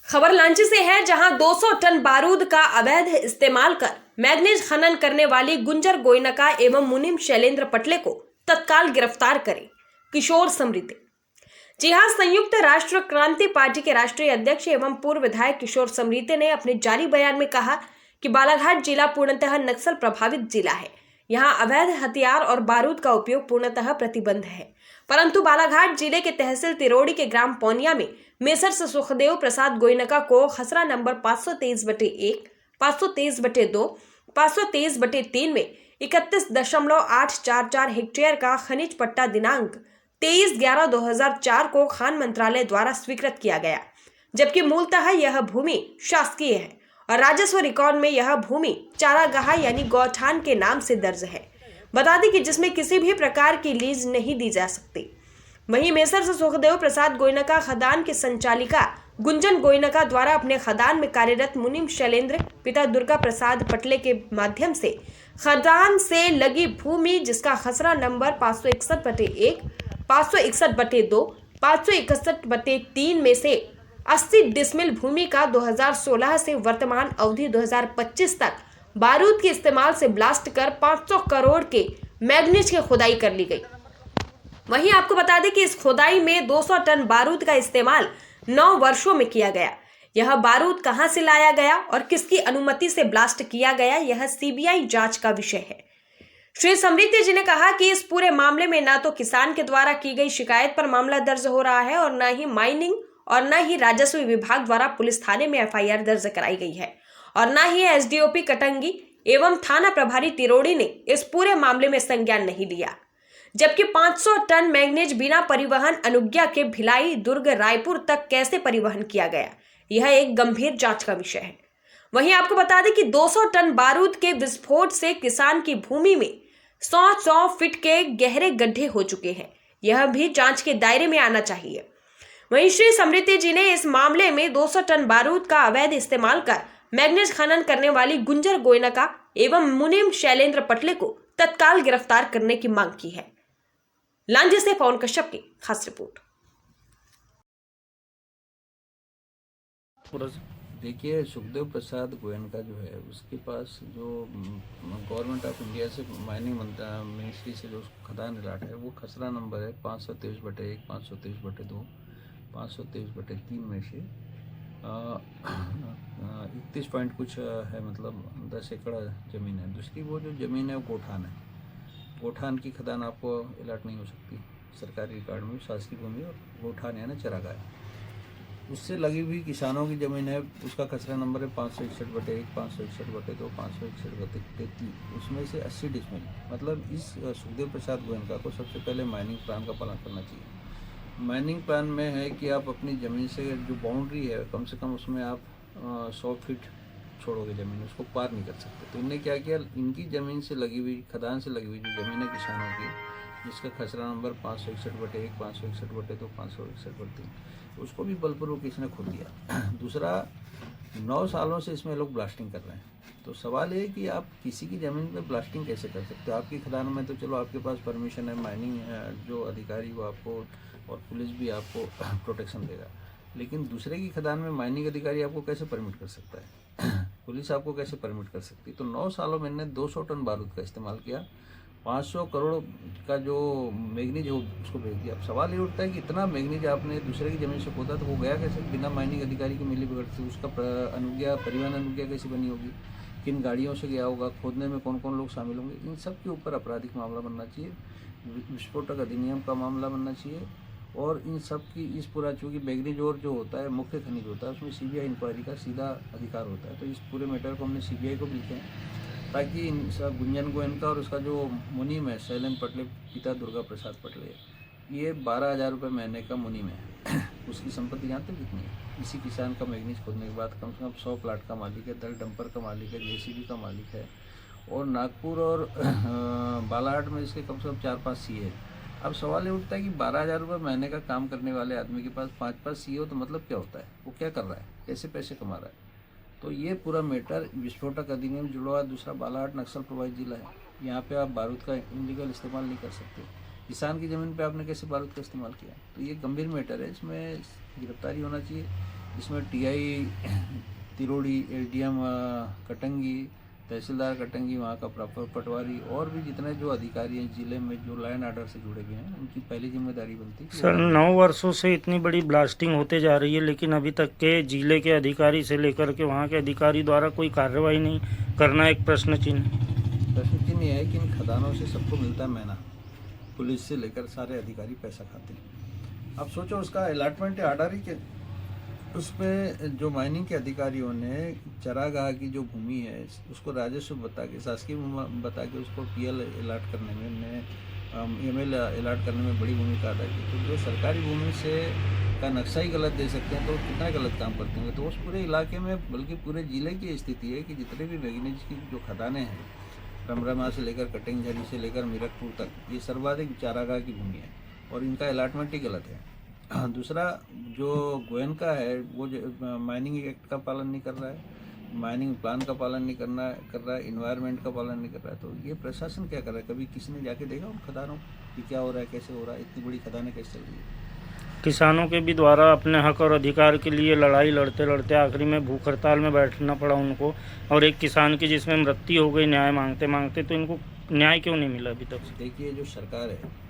खबर लांची से है, जहां 200 टन बारूद का अवैध इस्तेमाल कर मैग्नीज खनन करने वाली गुंजर गोयनका एवं मुनीम शैलेंद्र पटले को तत्काल गिरफ्तार करें। किशोर समृद्धि। जी हां, संयुक्त राष्ट्र क्रांति पार्टी के राष्ट्रीय अध्यक्ष एवं पूर्व विधायक किशोर समृद्धि ने अपने जारी बयान में कहा कि बालाघाट जिला पूर्णतः नक्सल प्रभावित जिला है। यहाँ अवैध हथियार और बारूद का उपयोग पूर्णतः प्रतिबंध है, परंतु बालाघाट जिले के तहसील तिरोड़ी के ग्राम पौनिया में मेसर्स सुखदेव प्रसाद गोयनका को खसरा नंबर 523/1, 523/2, 523/3 में 31.844 हेक्टेयर का खनिज पट्टा दिनांक 23/11/2004 को खान मंत्रालय द्वारा स्वीकृत किया गया, जबकि मूलतः यह भूमि शासकीय है और राजस्व रिकॉर्ड में यह भूमि चारागाह यानी गौठान के नाम से दर्ज है। बता दें कि जिसमें किसी भी प्रकार की लीज नहीं दी जा सकती। वहीं मेसर्स सुखदेव प्रसाद गोयनका खदान की संचालिका गुंजन गोयनका द्वारा अपने खदान में कार्यरत मुनीम शैलेंद्र पिता दुर्गा प्रसाद पटले के माध्यम से खदान से लगी भूमि, जिसका खसरा नंबर 561/1, 561/2, 561/3 में से 80 डिसमिल भूमि का 2016 से वर्तमान अवधि 2025 तक बारूद के इस्तेमाल से ब्लास्ट कर 500 करोड़ के मैग्नीज की खुदाई कर ली गई। वहीं आपको बता दें कि इस खुदाई में 200 टन बारूद का इस्तेमाल 9 वर्षों में किया गया। यह बारूद कहां से लाया गया और किसकी अनुमति से ब्लास्ट किया गया, यह सीबीआई जांच का विषय है। श्री समृद्धि जी ने कहा कि इस पूरे मामले में न तो किसान के द्वारा की गई शिकायत पर मामला दर्ज हो रहा है और न ही माइनिंग और न ही राजस्व विभाग द्वारा पुलिस थाने में एफआईआर दर्ज कराई गई है और न ही एसडीओपी कटंगी एवं थाना प्रभारी तिरोड़ी ने इस पूरे मामले में संज्ञान नहीं लिया, जबकि 500 टन मैग्नीज बिना परिवहन अनुज्ञा के भिलाई, दुर्ग, रायपुर तक कैसे परिवहन किया गया, यह एक गंभीर जांच का विषय है। वहीं आपको बता दें कि 200 टन बारूद के विस्फोट से किसान की भूमि में 100 फीट के गहरे गड्ढे हो चुके हैं, यह भी जांच के दायरे में आना चाहिए। वहीं श्री समृद्धि जी ने इस मामले में 200 टन बारूद का अवैध इस्तेमाल कर मैग्नीज खनन करने वाली गुंजर गोयनका एवं मुनीम शैलेंद्र पटले को तत्काल गिरफ्तार करने की मांग की है। लांजी से पवन कश्यप की खास रिपोर्ट। देखिए, सुखदेव प्रसाद गोयनका जो है, उसके पास जो गवर्नमेंट ऑफ इंडिया से माइनिंग मिनिस्ट्री से जो खदान अलाट है, वो खसरा नंबर है 523/1, 523/2, 523/3 में से 31 पॉइंट कुछ है, मतलब 10 एकड़ ज़मीन है। दूसरी वो जो ज़मीन है वो गोठान है। गोठान की खदान आपको अलाट नहीं हो सकती सरकारी रिकॉर्ड में, शासकीय भूमि और गोठान यानी चरागाह है। उससे लगी हुई किसानों की ज़मीन है, उसका खसरा नंबर है 561/1, 561/2, 561/3, उसमें से 80 डिसमिल। मतलब इस सुखदेव प्रसाद गोयनका को सबसे पहले माइनिंग प्लान का पालन करना चाहिए। माइनिंग प्लान में है कि आप अपनी ज़मीन से जो बाउंड्री है, कम से कम उसमें आप 100 फीट छोड़ोगे ज़मीन, उसको पार नहीं कर सकते। तो इनने क्या किया, इनकी ज़मीन से लगी हुई, खदान से लगी हुई जो ज़मीन है किसानों की, जिसका खसरा नंबर 561/1, 561/2, 561/3, उसको भी बलपूर्वक इसने खोल दिया। दूसरा, 9 सालों से इसमें लोग ब्लास्टिंग कर रहे हैं। तो सवाल ये है कि आप किसी की ज़मीन पे ब्लास्टिंग कैसे कर सकते हो? आपकी खदान में तो चलो आपके पास परमिशन है, माइनिंग जो अधिकारी वो आपको और पुलिस भी आपको प्रोटेक्शन देगा, लेकिन दूसरे की खदान में माइनिंग अधिकारी आपको कैसे परमिट कर सकता है? पुलिस आपको कैसे परमिट कर सकती है? तो 9 सालों में इन्होंने 200 टन बारूद का इस्तेमाल किया, 500 करोड़ का जो मैग्नीज हो उसको भेज दिया। अब सवाल ये उठता है कि इतना मैग्नीज आपने दूसरे की ज़मीन से खोदा तो वो गया कैसे बिना माइनिंग अधिकारी की मिलीभगत से? उसका अनुज्ञा, परिवहन अनुज्ञा कैसी बनी होगी? किन गाड़ियों से गया होगा? खोदने में कौन कौन लोग शामिल होंगे? इन सब के ऊपर आपराधिक मामला बनना चाहिए, विस्फोटक अधिनियम का मामला बनना चाहिए। और इन सब की इस पूरा, चूँकि मैग्नीज और जो होता है मुख्य खनिज होता है, उसमें सीबीआई इंक्वायरी का सीधा अधिकार होता है। तो इस पूरे मैटर को हमने सीबीआई को भी लिखे हैं, ताकि इन सब गुंजन गोयनका और उसका जो मुनीम है शैलेंद्र पटले पिता दुर्गा प्रसाद पटले, ये 12,000 रुपये महीने का मुनीम है। उसकी संपत्ति जानते हैं कितनी है? इसी किसान का मैग्नीज खोदने के बाद कम से कम 100 प्लाट का मालिक है, दल डंपर का मालिक है, जेसीबी का मालिक है, और नागपुर और बालाघाट में इसके कम से कम 4-5 सीए है। अब सवाल ये उठता है कि 12,000 रुपये महीने का काम करने वाले आदमी के पास 5-5 सीए हो तो मतलब क्या होता है? वो क्या कर रहा है? कैसे पैसे कमा रहा है? तो ये पूरा मैटर विस्फोटक अधिनियम जुड़ा हुआ। दूसरा, बालाघाट नक्सल प्रभावित जिला है, यहाँ पे आप बारूद का इलीगल इस्तेमाल नहीं कर सकते। किसान की ज़मीन पे आपने कैसे बारूद का इस्तेमाल किया? तो ये गंभीर मैटर है, इसमें गिरफ्तारी होना चाहिए। इसमें टीआई तिरोड़ी, एलडीएम कटंगी, तहसीलदार कटंगी, वहाँ का प्रॉपर पटवारी और भी जितने जो अधिकारी हैं जिले में जो लाइन आर्डर से जुड़े हुए हैं, उनकी पहली जिम्मेदारी बनती है कि सर 9 वर्षों से इतनी बड़ी ब्लास्टिंग होते जा रही है, लेकिन अभी तक के जिले के अधिकारी से लेकर के वहाँ के अधिकारी द्वारा कोई कार्रवाई नहीं करना एक प्रश्न चिन्ह। प्रश्न चिन्ह है कि इन खदानों से सबको मिलता है मैना, पुलिस से लेकर सारे अधिकारी पैसा खाते हैं। अब सोचो उसका अलॉटमेंट आर्डर ही के उस पर जो माइनिंग के अधिकारियों ने चरागाह की जो भूमि है उसको राजस्व बता के, शासकीय बता के उसको पीएल अलॉट करने में, एमएल अलॉट करने में बड़ी भूमिका अदा की। तो जो सरकारी भूमि से का नक्शा ही गलत दे सकते हैं तो कितना गलत काम करते होंगे। तो उस पूरे इलाके में बल्कि पूरे ज़िले की स्थिति है कि जितने भी मैग्नीज की जो खदानें हैं, रमरमा से लेकर कटिंगझरी से लेकर मीरकपुर तक, ये सर्वाधिक चारागाह की भूमि है और इनका अलॉटमेंट ही गलत है। दूसरा जो गोयनका है वो माइनिंग एक्ट का पालन नहीं कर रहा है, माइनिंग प्लान का पालन नहीं कर रहा है, इन्वायरमेंट का पालन नहीं कर रहा है। तो ये प्रशासन क्या कर रहा है? कभी किसी ने जाके देखा उन खदानों कि क्या हो रहा है, कैसे हो रहा है, इतनी बड़ी खदानें कैसे चल रही है? किसानों के भी द्वारा अपने हक और अधिकार के लिए लड़ाई लड़ते लड़ते आखिरी में भूख हड़ताल में बैठना पड़ा उनको, और एक किसान की जिसमें मृत्यु हो गई न्याय मांगते मांगते। तो इनको न्याय क्यों नहीं मिला अभी तक? देखिए, जो सरकार है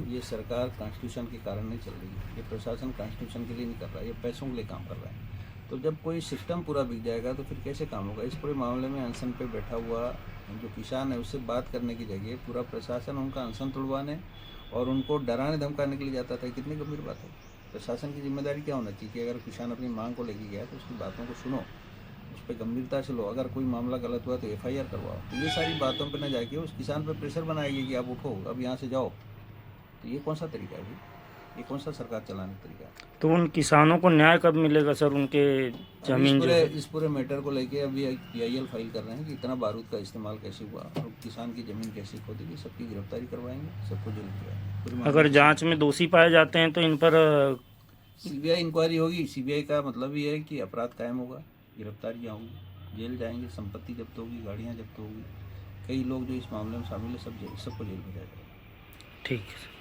ये सरकार कॉन्स्टिट्यूशन के कारण नहीं चल रही है, ये प्रशासन कॉन्स्टिट्यूशन के लिए नहीं कर रहा है, ये पैसों के लिए काम कर रहा है। तो जब कोई सिस्टम पूरा बिक जाएगा तो फिर कैसे काम होगा? इस पूरे मामले में अनशन पे बैठा हुआ जो किसान है उससे बात करने की जगह पूरा प्रशासन उनका अनशन तोड़वाने और उनको डराने धमकाने के लिए जाता था। कितनी गंभीर बात है। प्रशासन की जिम्मेदारी क्या होना चाहिए कि अगर किसान अपनी मांग को लेके गया तो उसकी बातों को सुनो, उस पर गंभीरता से लो, अगर कोई मामला गलत हुआ तो एफआईआर करवाओ। तो ये सारी बातों पर न जाके उस किसान पर प्रेशर बनाएगी कि आप उठो, अब यहाँ से जाओ। तो ये कौन सा तरीका है? ये कौन सा सरकार चलाने का तरीका है? तो उन किसानों को न्याय कब मिलेगा सर? उनके जमीन जो है इस पूरे मैटर को लेके अभी एक पीआईएल फाइल कर रहे हैं कि इतना बारूद का इस्तेमाल कैसे हुआ और किसान की जमीन कैसे खोदी गई, सबकी गिरफ्तारी करवाएंगे, सबको जेल भिजवाएंगे। अगर जांच में दोषी पाए जाते हैं तो इन पर सीबीआई इंक्वायरी होगी। सीबीआई का मतलब ये है कि अपराध कायम होगा, गिरफ्तारियाँ होंगी, जेल जाएंगे, संपत्ति जब्त होगी, गाड़ियाँ जब्त होगी। कई लोग जो इस मामले में शामिल है सबको जेल भेजा जाएगा। ठीक है।